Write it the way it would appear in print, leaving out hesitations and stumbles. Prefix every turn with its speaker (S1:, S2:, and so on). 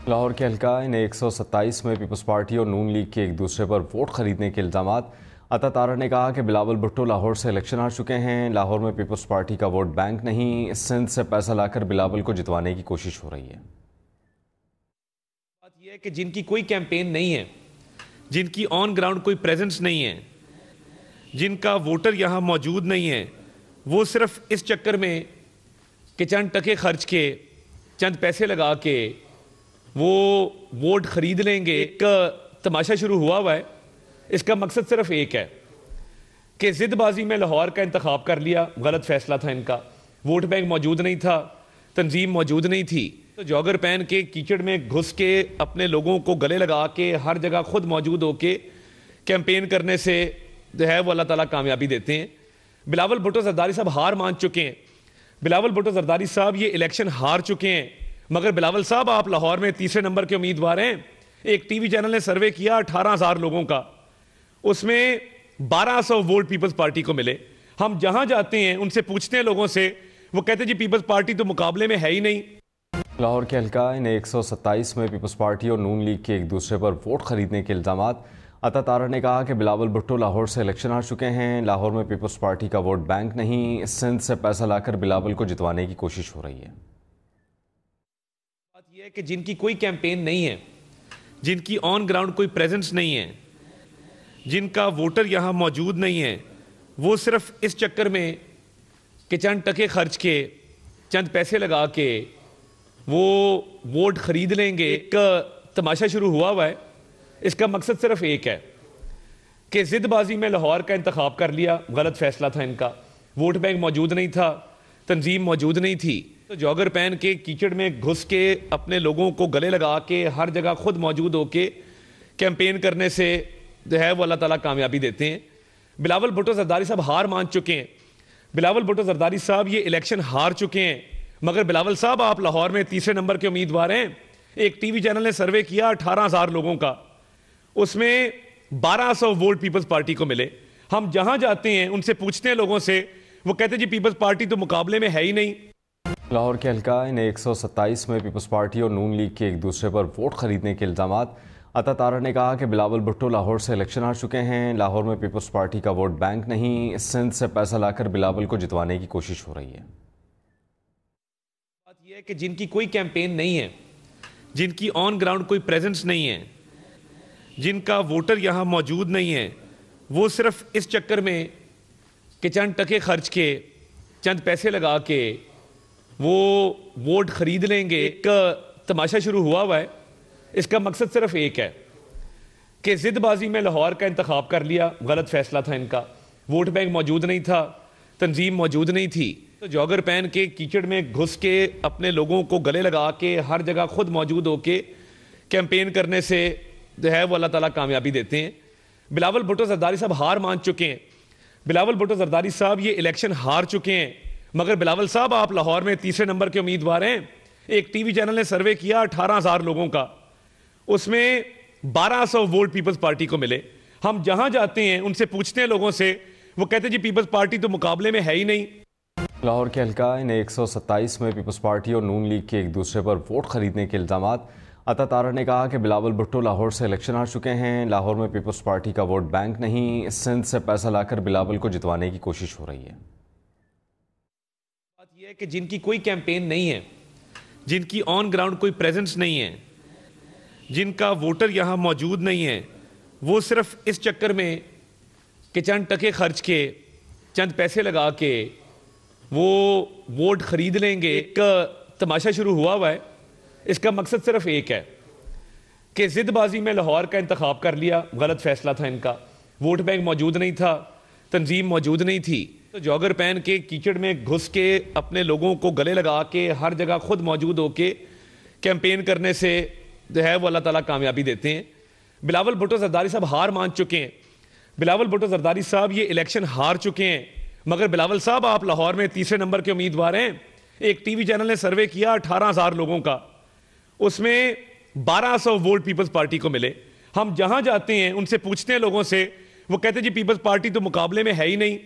S1: लाहौर के हल्का इन 127 में पीपल्स पार्टी और नून लीग के एक दूसरे पर वोट खरीदने के इल्जामात। अता तारा ने कहा कि बिलावल भुट्टो लाहौर से इलेक्शन हार चुके हैं। लाहौर में पीपल्स पार्टी का वोट बैंक नहीं, सिंध से पैसा लाकर बिलावल को जितवाने की कोशिश हो रही है।
S2: बात यह है कि जिनकी कोई कैंपेन नहीं है, जिनकी ऑन ग्राउंड कोई प्रेजेंस नहीं है, जिनका वोटर यहां मौजूद नहीं है, वो सिर्फ इस चक्कर में कि चंद टके खर्च के, चंद पैसे लगा के वो वोट खरीद लेंगे। एक तमाशा शुरू हुआ है। इसका मकसद सिर्फ एक है कि जिदबाजी में लाहौर का इंतखाब कर लिया। गलत फैसला था इनका। वोट बैंक मौजूद नहीं था, तंजीम मौजूद नहीं थी, तो जॉगर पहन के कीचड़ में घुस के अपने लोगों को गले लगा के हर जगह खुद मौजूद होके कैंपेन करने से जो है वो अल्लाह ताला कामयाबी देते हैं। बिलावल भुट्टो जरदारी साहब हार मान चुके हैं। बिलावल भुट्टो जरदारी साहब ये इलेक्शन हार चुके हैं। मगर बिलावल साहब, आप लाहौर में तीसरे नंबर के उम्मीदवार हैं। एक टीवी चैनल ने सर्वे किया 18,000 लोगों का, उसमें 1200 वोट पीपल्स पार्टी को मिले। हम जहां जाते हैं उनसे पूछते हैं लोगों से, वो कहते जी पीपल्स पार्टी तो मुकाबले में है ही नहीं।
S1: लाहौर के हल्का इन 127 में पीपल्स पार्टी और नून लीग के एक दूसरे पर वोट खरीदने के इल्जामात। अता तारा ने कहा कि बिलावल भुट्टो लाहौर से इलेक्शन हार चुके हैं। लाहौर में पीपल्स पार्टी का वोट बैंक नहीं, सिंध से पैसा लाकर बिलावल को जितवाने की कोशिश हो रही है।
S2: बात यह है कि जिनकी कोई कैंपेन नहीं है, जिनकी ऑन ग्राउंड कोई प्रेजेंस नहीं है, जिनका वोटर यहां मौजूद नहीं है, वो सिर्फ इस चक्कर में कि चंद टके खर्च के, चंद पैसे लगा के वो वोट खरीद लेंगे। एक तमाशा शुरू हुआ है। इसका मकसद सिर्फ एक है कि जिदबाजी में लाहौर का इंतखाब कर लिया। गलत फैसला था इनका। वोट बैंक मौजूद नहीं था, तंजीम मौजूद नहीं थी, तो जॉगर पहन के कीचड़ में घुस के अपने लोगों को गले लगा के हर जगह खुद मौजूद होके कैंपेन करने से जो है वो अल्लाह ताला कामयाबी देते हैं। बिलावल भुट्टो जरदारी साहब हार मान चुके हैं। बिलावल भुट्टो जरदारी साहब ये इलेक्शन हार चुके हैं। मगर बिलावल साहब, आप लाहौर में तीसरे नंबर के उम्मीदवार हैं। एक टीवी चैनल ने सर्वे किया 18,000 लोगों का, उसमें 1200 वोट पीपल्स पार्टी को मिले। हम जहां जाते हैं उनसे पूछते हैं लोगों से, वो कहते जी पीपल्स पार्टी तो मुकाबले में है ही नहीं।
S1: लाहौर के हल्का इन 127 में पीपल्स पार्टी और नून लीग के एक दूसरे पर वोट खरीदने के इल्जामात। अता तारा ने कहा कि बिलावल भुट्टो लाहौर से इलेक्शन हार चुके हैं। लाहौर में पीपल्स पार्टी का वोट बैंक नहीं, सिंध से पैसा लाकर बिलावल को जितवाने की कोशिश हो रही है।
S2: बात यह है कि जिनकी कोई कैंपेन नहीं है, जिनकी ऑन ग्राउंड कोई प्रेजेंस नहीं है, जिनका वोटर यहां मौजूद नहीं है, वो सिर्फ इस चक्कर में कि चंद टके खर्च के, चंद पैसे लगा के वो वोट खरीद लेंगे। एक तमाशा शुरू हुआ है। इसका मकसद सिर्फ एक है कि जिदबाजी में लाहौर का इंतखाब कर लिया। गलत फैसला था इनका। वोट बैंक मौजूद नहीं था, तंजीम मौजूद नहीं थी, तो जॉगर पहन के कीचड़ में घुस के अपने लोगों को गले लगा के हर जगह खुद मौजूद होके कैंपेन करने से जो है वो अल्लाह ताला कामयाबी देते हैं। बिलावल भुट्टो जरदारी साहब हार मान चुके हैं। बिलावल भुट्टो जरदारी साहब ये इलेक्शन हार चुके हैं। मगर बिलावल साहब, आप लाहौर में तीसरे नंबर के उम्मीदवार हैं। एक टीवी चैनल ने सर्वे किया 18,000 लोगों का, उसमें 1200 वोट पीपल्स पार्टी को मिले। हम जहां जाते हैं उनसे पूछते हैं लोगों से, वो कहते जी पीपल्स पार्टी तो मुकाबले में है ही नहीं।
S1: लाहौर के हल्का इन 127 में पीपल्स पार्टी और नून लीग के एक दूसरे पर वोट खरीदने के इल्जामात। अता तारा ने कहा कि बिलावल भुट्टो लाहौर से इलेक्शन हार चुके हैं। लाहौर में पीपल्स पार्टी का वोट बैंक नहीं, सिंध से पैसा लाकर बिलावल को जितवाने की कोशिश हो रही है।
S2: बात यह है कि जिनकी कोई कैंपेन नहीं है, जिनकी ऑन ग्राउंड कोई प्रेजेंस नहीं है, जिनका वोटर यहां मौजूद नहीं है, वो सिर्फ इस चक्कर में कि चंद टके खर्च के, चंद पैसे लगा के वो वोट खरीद लेंगे। एक तमाशा शुरू हुआ है। इसका मकसद सिर्फ एक है कि जिदबाजी में लाहौर का इंतखाब कर लिया। गलत फैसला था इनका। वोट बैंक मौजूद नहीं था, तंजीम मौजूद नहीं थी, तो जॉगर पहन के कीचड़ में घुस के अपने लोगों को गले लगा के हर जगह खुद मौजूद होके कैंपेन करने से जो है वो अल्लाह ताला कामयाबी देते हैं। बिलावल भुट्टो जरदारी साहब हार मान चुके हैं। बिलावल भुट्टो जरदारी साहब ये इलेक्शन हार चुके हैं। मगर बिलावल साहब, आप लाहौर में तीसरे नंबर के उम्मीदवार हैं। एक टीवी चैनल ने सर्वे किया 18,000 लोगों का, उसमें 1200 वोट पीपल्स पार्टी को मिले। हम जहां जाते हैं उनसे पूछते हैं लोगों से, वो कहते जी पीपल्स पार्टी तो मुकाबले में है ही नहीं।